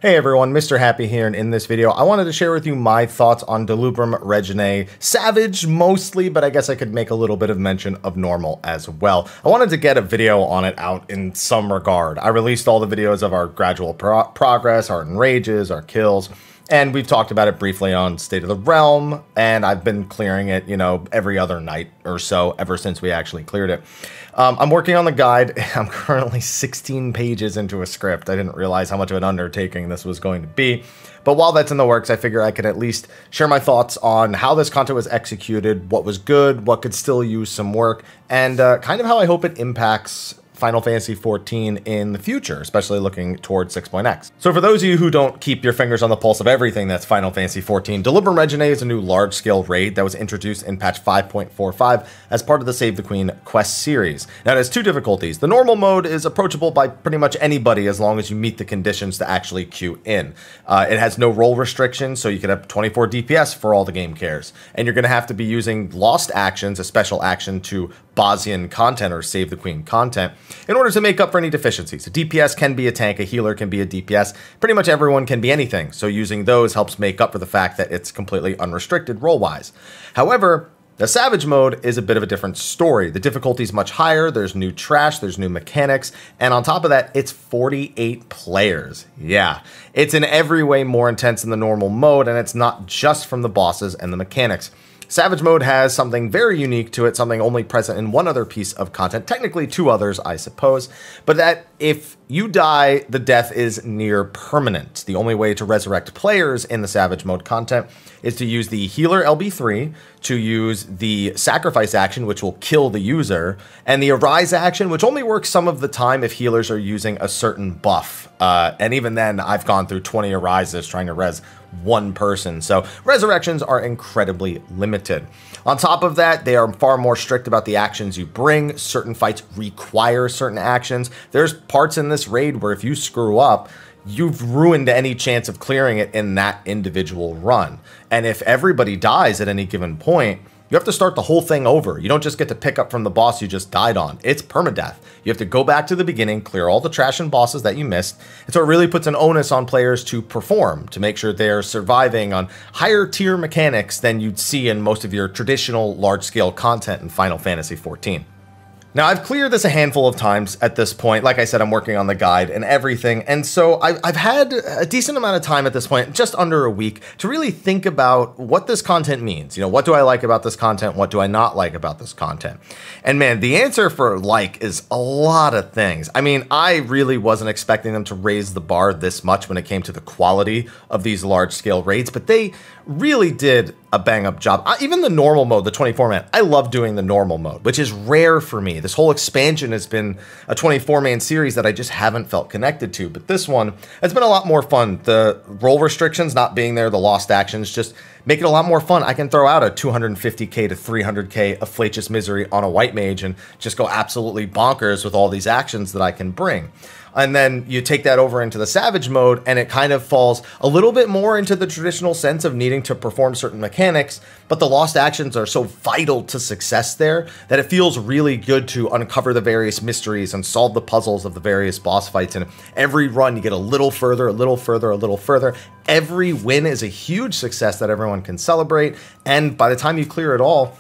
Hey everyone, Mr. Happy here, and in this video, I wanted to share with you my thoughts on Delubrum Reginae. Savage mostly, but I guess I could make a little bit of mention of normal as well. I wanted to get a video on it out in some regard. I released all the videos of our gradual progress, our enrages, our kills, and we've talked about it briefly on State of the Realm, and I've been clearing it, every other night or so ever since we actually cleared it. I'm working on the guide. I'm currently 16 pages into a script. I didn't realize how much of an undertaking this was going to be. But while that's in the works, I figure I could at least share my thoughts on how this content was executed, what was good, what could still use some work, and kind of how I hope it impacts Final Fantasy XIV in the future, especially looking towards 6.x. So for those of you who don't keep your fingers on the pulse of everything that's Final Fantasy XIV, Delubrum Reginae is a new large-scale raid that was introduced in patch 5.45 as part of the Save the Queen quest series. Now it has two difficulties. The normal mode is approachable by pretty much anybody as long as you meet the conditions to actually queue in. It has no roll restrictions, so you can have 24 DPS for all the game cares. And you're going to have to be using lost actions, a special action to Bosnian content or Save the Queen content, in order to make up for any deficiencies. A DPS can be a tank, a healer can be a DPS, pretty much everyone can be anything, so using those helps make up for the fact that it's completely unrestricted role-wise. However, the Savage mode is a bit of a different story. The difficulty is much higher, there's new trash, there's new mechanics, and on top of that, it's 48 players. Yeah, it's in every way more intense than the normal mode, and it's not just from the bosses and the mechanics. Savage mode has something very unique to it, something only present in one other piece of content, technically two others, I suppose, but that if you die, the death is near permanent. The only way to resurrect players in the Savage mode content is to use the healer LB3, to use the sacrifice action, which will kill the user, and the arise action, which only works some of the time if healers are using a certain buff. And even then, I've gone through 20 arises trying to res one person, so resurrections are incredibly limited. On top of that, they are far more strict about the actions you bring. Certain fights require certain actions. There's parts in this raid where if you screw up, you've ruined any chance of clearing it in that individual run. And if everybody dies at any given point, you have to start the whole thing over. You don't just get to pick up from the boss you just died on. It's permadeath. You have to go back to the beginning, clear all the trash and bosses that you missed. And so it really puts an onus on players to perform, to make sure they're surviving on higher tier mechanics than you'd see in most of your traditional large-scale content in Final Fantasy XIV. Now, I've cleared this a handful of times at this point. Like I said, I'm working on the guide and everything. And so I've had a decent amount of time at this point, just under a week, to really think about what this content means. What do I like about this content? What do I not like about this content? And man, the answer for like is a lot of things. I mean, I really wasn't expecting them to raise the bar this much when it came to the quality of these large scale raids, but they really did a bang up job. Even the normal mode, the 24-man, I love doing the normal mode, which is rare for me. This whole expansion has been a 24-man series that I just haven't felt connected to, but this one has been a lot more fun. The roll restrictions not being there, the lost actions, just make it a lot more fun. I can throw out a 250k to 300k of Flacious Misery on a white mage and just go absolutely bonkers with all these actions that I can bring. And then you take that over into the Savage mode, and it kind of falls a little bit more into the traditional sense of needing to perform certain mechanics, but the lost actions are so vital to success there that it feels really good to uncover the various mysteries and solve the puzzles of the various boss fights. And every run, you get a little further, a little further, a little further. Every win is a huge success that everyone can celebrate, and by the time you clear it all,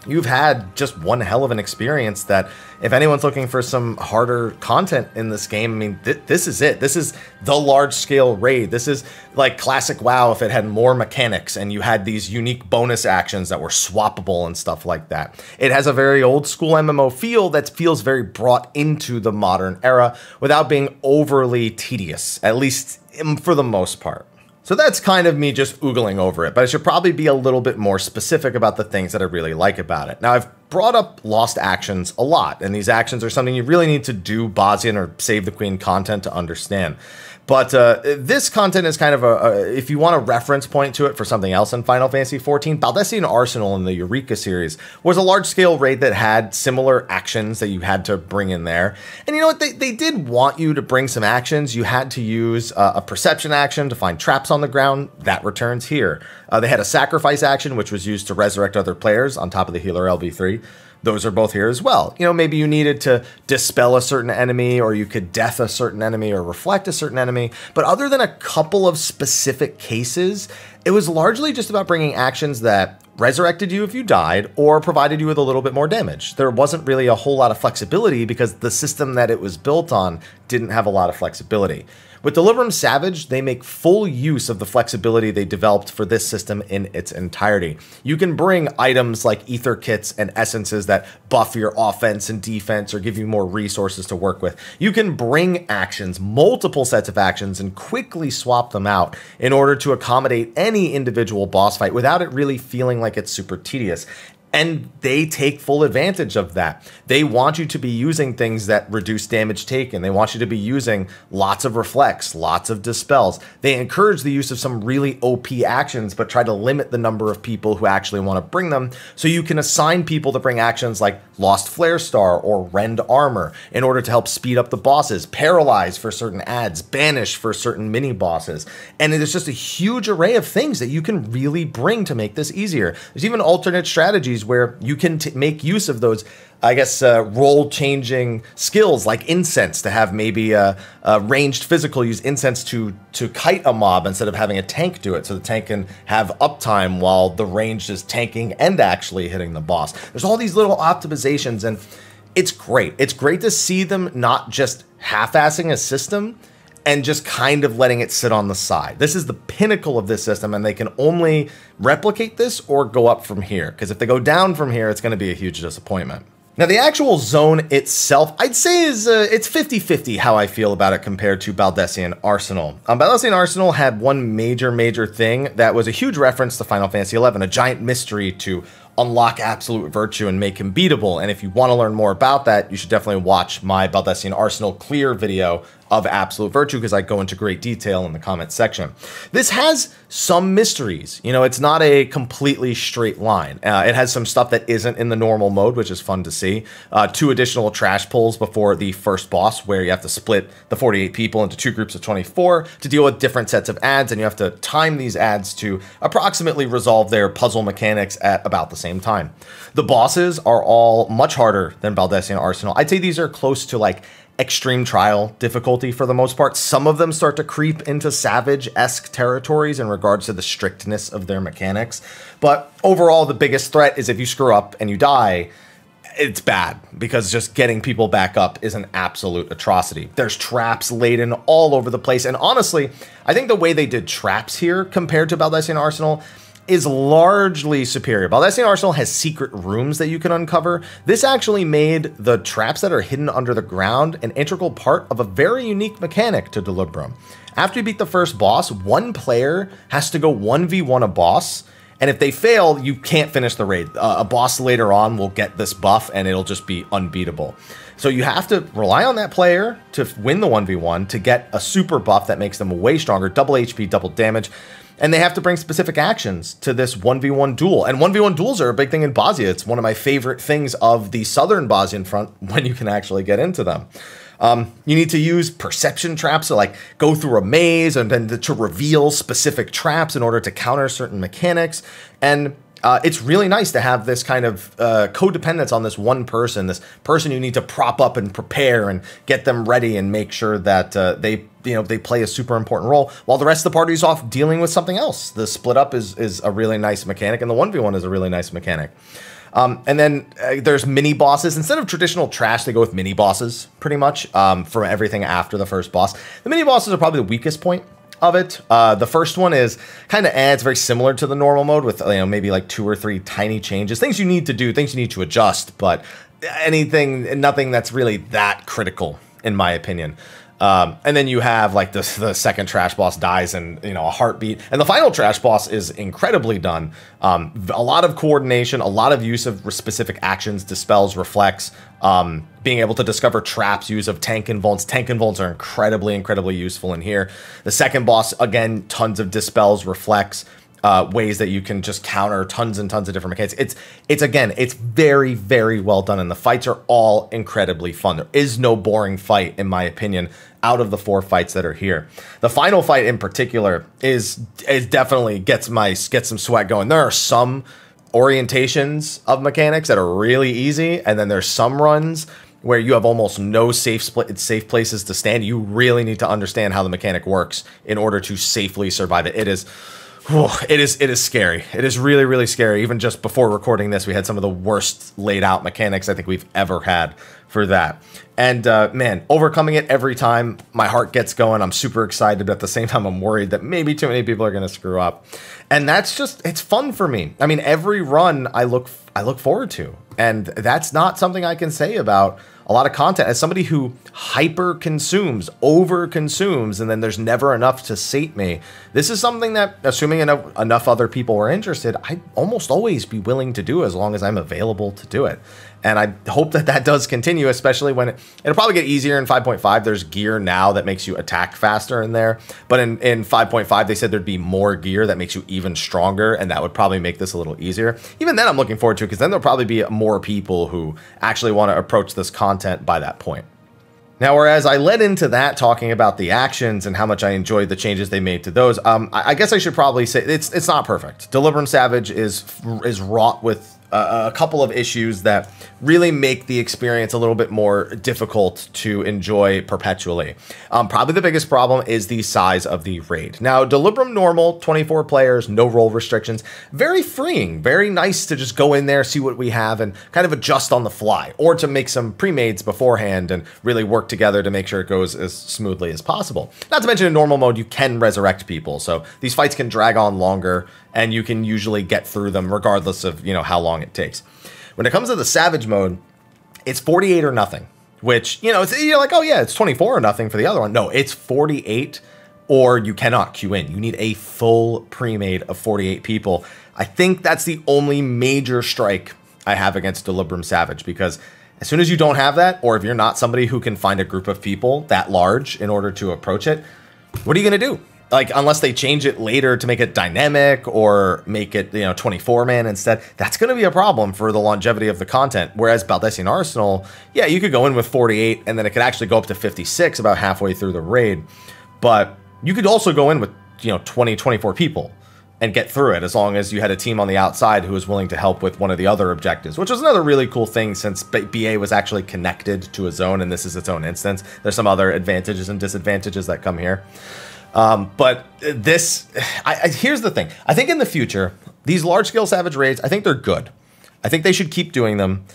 you've had just one hell of an experience that if anyone's looking for some harder content in this game, I mean, this is it. This is the large-scale raid. This is like classic WoW if it had more mechanics and you had these unique bonus actions that were swappable and stuff like that. It has a very old-school MMO feel that feels very brought into the modern era without being overly tedious, at least for the most part. So that's kind of me just oogling over it, but I should probably be a little bit more specific about the things that I really like about it. Now, I've brought up lost actions a lot, and these actions are something you really need to do Bosnian or Save the Queen content to understand. But this content is kind of if you want a reference point to it for something else in Final Fantasy XIV, Baldesion Arsenal in the Eureka series was a large-scale raid that had similar actions that you had to bring in there. And you know what? They did want you to bring some actions. You had to use a perception action to find traps on the ground. That returns here. They had a sacrifice action, which was used to resurrect other players on top of the healer LB3. those are both here as well. You know, maybe you needed to dispel a certain enemy, or you could death a certain enemy or reflect a certain enemy. But other than a couple of specific cases, it was largely just about bringing actions that resurrected you if you died or provided you with a little bit more damage. There wasn't really a whole lot of flexibility because the system that it was built on didn't have a lot of flexibility. With Delubrum Savage, they make full use of the flexibility they developed for this system in its entirety. You can bring items like ether kits and essences that buff your offense and defense or give you more resources to work with. You can bring actions, multiple sets of actions, and quickly swap them out in order to accommodate any individual boss fight without it really feeling like it's super tedious. And they take full advantage of that. They want you to be using things that reduce damage taken. They want you to be using lots of reflects, lots of dispels. They encourage the use of some really OP actions, but try to limit the number of people who actually want to bring them. So you can assign people to bring actions like Lost Flare Star or Rend Armor in order to help speed up the bosses, Paralyze for certain adds, Banish for certain mini bosses. And it is just a huge array of things that you can really bring to make this easier. There's even alternate strategies where you can make use of those, I guess, role-changing skills like Incense to have maybe a ranged physical use Incense to kite a mob instead of having a tank do it, so the tank can have uptime while the ranged is tanking and actually hitting the boss. There's all these little optimizations, and it's great. It's great to see them not just half-assing a system and just kind of letting it sit on the side. This is the pinnacle of this system, and they can only replicate this or go up from here, because if they go down from here, it's going to be a huge disappointment. Now, the actual zone itself, I'd say is it's 50-50 how I feel about it compared to Baldesion Arsenal. Baldesion Arsenal had one major thing that was a huge reference to Final Fantasy XI, a giant mystery to unlock absolute virtue and make him beatable. And if you want to learn more about that, you should definitely watch my Baldesion Arsenal clear video of absolute virtue, because I go into great detail in the comment section. This has some mysteries. You know, it's not a completely straight line. It has some stuff that isn't in the normal mode, which is fun to see. 2 additional trash pulls before the first boss, where you have to split the 48 people into 2 groups of 24 to deal with different sets of adds, and you have to time these adds to approximately resolve their puzzle mechanics at about the same time. The bosses are all much harder than Baldesion Arsenal. I'd say these are close to like extreme trial difficulty for the most part. Some of them start to creep into Savage-esque territories in regards to the strictness of their mechanics. But overall, the biggest threat is if you screw up and you die, it's bad, because just getting people back up is an absolute atrocity. There's traps laden all over the place. And honestly, I think the way they did traps here compared to Baldesion Arsenal is largely superior. Baldesion Arsenal has secret rooms that you can uncover. This actually made the traps that are hidden under the ground an integral part of a very unique mechanic to Delubrum. After you beat the first boss, one player has to go 1v1 a boss, and if they fail, you can't finish the raid. A boss later on will get this buff, and it'll just be unbeatable. So you have to rely on that player to win the 1v1 to get a super buff that makes them way stronger, double HP, double damage. And they have to bring specific actions to this 1v1 duel. And 1v1 duels are a big thing in Bosnia. It's one of my favorite things of the southern Bosnian front when you can actually get into them. You need to use perception traps to like go through a maze and then to reveal specific traps in order to counter certain mechanics. And it's really nice to have this kind of codependence on this one person you need to prop up and prepare and get them ready and make sure that they play a super important role while the rest of the party is off dealing with something else. The split up is a really nice mechanic, and the 1v1 is a really nice mechanic. And then there's mini bosses. Instead of traditional trash, they go with mini bosses pretty much for everything after the first boss. The mini bosses are probably the weakest point of it. The first one is kind of adds very similar to the normal mode with maybe like 2 or 3 tiny changes, things you need to do, things you need to adjust, but nothing that's really that critical in my opinion. And then you have like the second trash boss dies in a heartbeat, and the final trash boss is incredibly done. A lot of coordination, a lot of use of specific actions, dispels, reflects, being able to discover traps, use of tank invulns. Tank invulns are incredibly useful in here. The second boss, again, tons of dispels, reflects, ways that you can just counter tons and tons of different mechanics. It's very well done, and the fights are all incredibly fun. There is no boring fight, in my opinion, out of the 4 fights that are here. The final fight in particular is definitely gets some sweat going. There are some orientations of mechanics that are really easy, and then there's some runs where you have almost no safe places to stand. You really need to understand how the mechanic works in order to safely survive it. It is scary. It is really, really scary. Even just before recording this, we had some of the worst laid out mechanics I think we've ever had for that. And man, overcoming it every time, my heart gets going. I'm super excited. At the same time, I'm worried that maybe too many people are going to screw up. And that's just, it's fun for me. I mean, every run I look forward to. And that's not something I can say about a lot of content. As somebody who hyper consumes, over consumes, and then there's never enough to sate me, this is something that, assuming enough other people are interested, I'd almost always be willing to do as long as I'm available to do it. And I hope that that does continue, especially when it'll probably get easier in 5.5. There's gear now that makes you attack faster in there. But in 5.5, they said there'd be more gear that makes you even stronger, and that would probably make this a little easier. Even then, I'm looking forward to it, because then there'll probably be more people who actually want to approach this content by that point. Now, whereas I led into that talking about the actions and how much I enjoyed the changes they made to those, I guess I should probably say it's not perfect. Delubrum Savage is wrought with a couple of issues that really make the experience a little bit more difficult to enjoy perpetually. Probably the biggest problem is the size of the raid. Now, Delubrum Normal, 24 players, no role restrictions, very freeing, very nice to just go in there, see what we have, and kind of adjust on the fly, or to make some pre-mades beforehand and really work together to make sure it goes as smoothly as possible. Not to mention in normal mode, you can resurrect people, so these fights can drag on longer, and you can usually get through them regardless of, you know, how long it takes. When it comes to the Savage mode, it's 48 or nothing, which, you know, you're like, oh yeah, it's 24 or nothing for the other one. No, it's 48 or you cannot queue in. You need a full pre-made of 48 people. I think that's the only major strike I have against Delubrum Savage, because as soon as you don't have that, or if you're not somebody who can find a group of people that large in order to approach it, what are you going to do? Like, unless they change it later to make it dynamic or make it, you know, 24-man instead, that's going to be a problem for the longevity of the content. Whereas Baldesion Arsenal, yeah, you could go in with 48 and then it could actually go up to 56 about halfway through the raid. But you could also go in with, you know, 20, 24 people and get through it, as long as you had a team on the outside who was willing to help with one of the other objectives, which was another really cool thing, since BA was actually connected to a zone and this is its own instance. There's some other advantages and disadvantages that come here. But this, here's the thing. I think in the future, these large-scale Savage raids, I think they're good. I think they should keep doing them.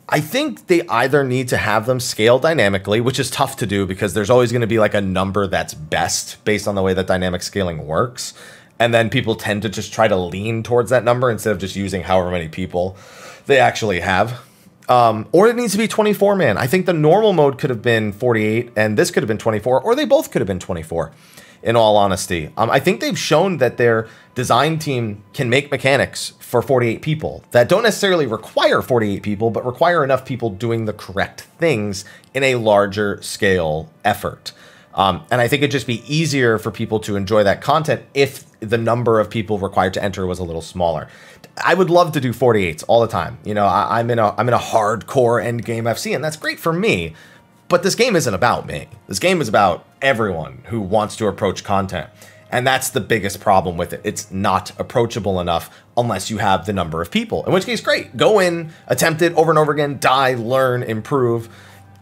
I think they either need to have them scale dynamically, which is tough to do because there's always going to be like a number that's best based on the way that dynamic scaling works. And then people tend to just try to lean towards that number instead of just using however many people they actually have. Or it needs to be 24-man. I think the normal mode could have been 48 and this could have been 24, or they both could have been 24. In all honesty, I think they've shown that their design team can make mechanics for 48 people that don't necessarily require 48 people, but require enough people doing the correct things in a larger scale effort. And I think it'd just be easier for people to enjoy that content if the number of people required to enter was a little smaller. I would love to do 48s all the time. You know, I'm in a hardcore endgame FC, and that's great for me. But this game isn't about me. This game is about everyone who wants to approach content. And that's the biggest problem with it. It's not approachable enough unless you have the number of people. In which case, great. Go in, attempt it over and over again, die, learn, improve.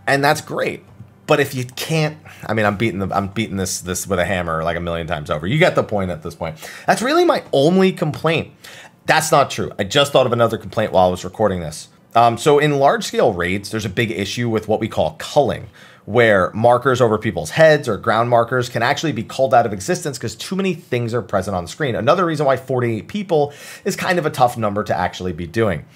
And that's great. But if you can't, I mean, I'm beating this with a hammer like a million times over. You get the point at this point. That's really my only complaint. That's not true. I just thought of another complaint while I was recording this. So in large-scale raids, there's a big issue with what we call culling, where markers over people's heads or ground markers can actually be culled out of existence because too many things are present on the screen. Another reason why 48 people is kind of a tough number to actually be doing.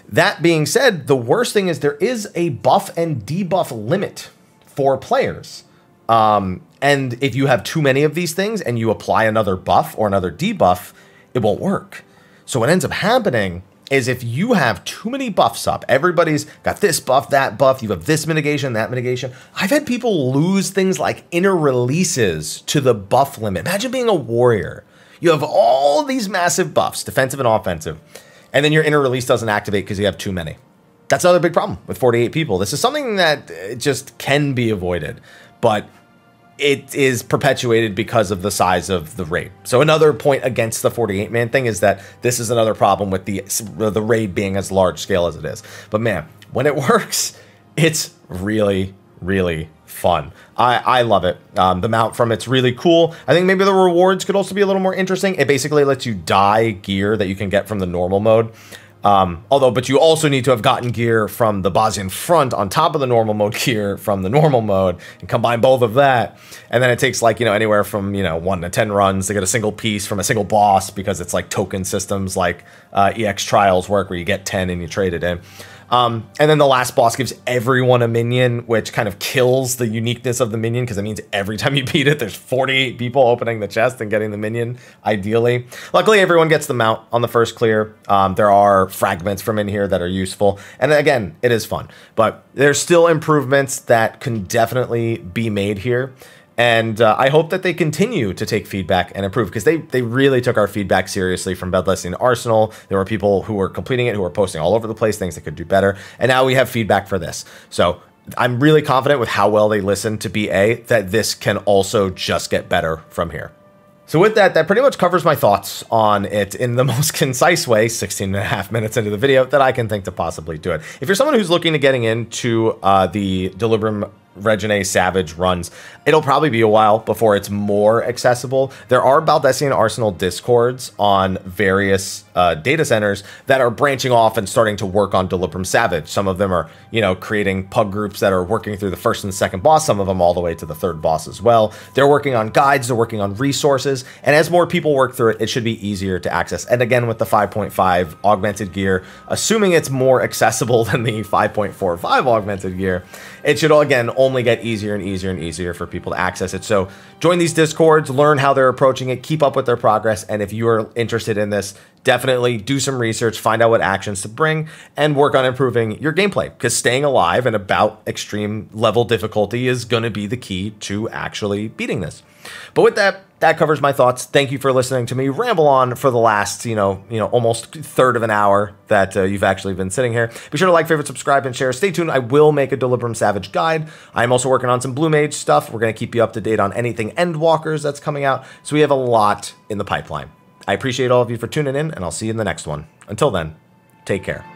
That being said, the worst thing is there is a buff and debuff limit for players. And if you have too many of these things and you apply another buff or another debuff, it won't work. So what ends up happening is if you have too many buffs up, everybody's got this buff, that buff, you have this mitigation, that mitigation. I've had people lose things like inner releases to the buff limit. Imagine being a warrior. You have all these massive buffs, defensive and offensive, and then your inner release doesn't activate because you have too many. That's another big problem with 48 people. This is something that just can be avoided, but it is perpetuated because of the size of the raid. So another point against the 48-man thing is that this is another problem with the raid being as large scale as it is. But man, when it works, it's really, really fun. I love it. The mount from it's really cool. I think maybe the rewards could also be a little more interesting. It basically lets you dye gear that you can get from the normal mode. But you also need to have gotten gear from the Bosnian front on top of the normal mode gear from the normal mode and combine both of that. And then it takes like, anywhere from, 1 to 10 runs to get a single piece from a single boss, because it's like token systems like EX Trials work, where you get 10 and you trade it in. And then the last boss gives everyone a minion, which kind of kills the uniqueness of the minion, because it means every time you beat it, there's 48 people opening the chest and getting the minion, ideally. Luckily, everyone gets the mount on the first clear. There are fragments from in here that are useful. And again, it is fun. But there's still improvements that can definitely be made here. And I hope that they continue to take feedback and improve, because they really took our feedback seriously from Bloodlessing Arsenal. There were people who were completing it, who were posting all over the place, things that could do better. And now we have feedback for this. So I'm really confident with how well they listened to BA that this can also just get better from here. So with that, that pretty much covers my thoughts on it in the most concise way, 16.5 minutes into the video, that I can think to possibly do it. If you're someone who's looking to getting into the Delubrum Reginae Savage runs, it'll probably be a while before it's more accessible. There are Baldessian Arsenal discords on various data centers that are branching off and starting to work on Delubrum Savage. Some of them are, creating pug groups that are working through the first and second boss, some of them all the way to the third boss as well. They're working on guides, they're working on resources, and as more people work through it, it should be easier to access. And again, with the 5.5 augmented gear, assuming it's more accessible than the 5.45 augmented gear, it should, again, only get easier and easier and easier for people to access it. So join these discords, learn how they're approaching it, keep up with their progress, and if you are interested in this, definitely do some research, find out what actions to bring, and work on improving your gameplay, because staying alive and about extreme level difficulty is going to be the key to actually beating this. But with that, that covers my thoughts. Thank you for listening to me ramble on for the last, almost third of an hour that you've actually been sitting here. Be sure to like, favorite, subscribe, and share. Stay tuned. I will make a Delubrum Savage guide. I'm also working on some Blue Mage stuff. We're going to keep you up to date on anything Endwalkers that's coming out. So we have a lot in the pipeline. I appreciate all of you for tuning in, and I'll see you in the next one. Until then, take care.